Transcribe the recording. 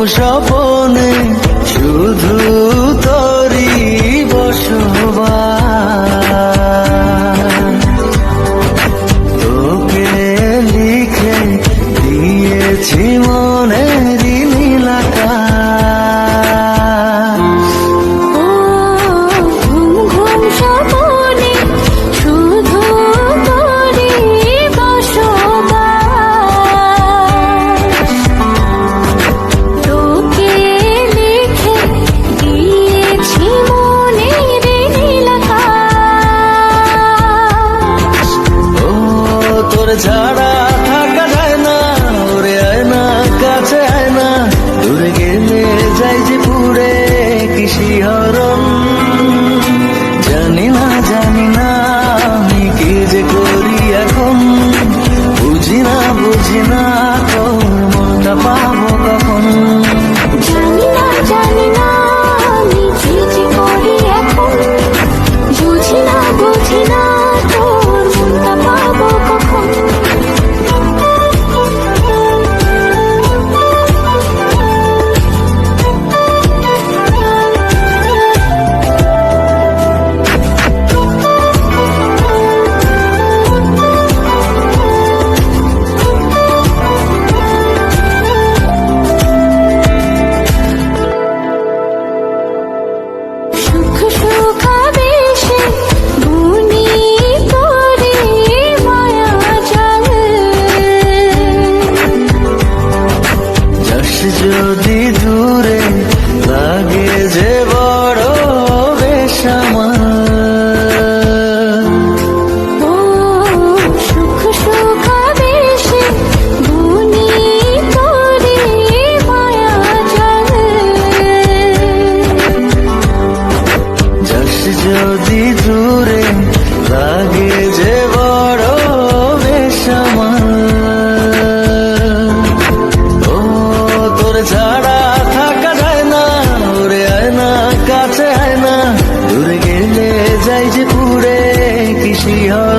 স্বপনে শুধু তোরই বসবাস, তোকে লিখে দিয়েছি মনেরই নীল আকাশ। ঘুম ঘুম স্বপনে শুধু তোরই বসবাস, তোকে লিখে দিয়েছি মনের নীল আকাশ। ও তোর ছাড়া থাকা যায় না, ওরে আয় না কাছে আয় না, দূরে গেলে যাই যে পুরে কি শিহরণ। জানি না আমি কি যে করি এখন, বুঝি না তোর মনটা পাবো কখন। জানি না আমি কি যে করি এখন, বুঝি না তোর মনটা পাবো কখন। সুখ সুখাবেশে বুনি তোরে মায়া জাল, যাস যদি দূরে লাগে যে বড় বেশ আমার। ও সুখ সুখাবেশে বুনি তোরে মায়া জাল, যাস যদি দূরে লাগে যে বড় বেশ আমার। ও তোর ছাড়া থাকা যায় না, ওরে আয় না কাছে আয় না, দূরে গেলে যাই যে পুরে কি শিহরণ।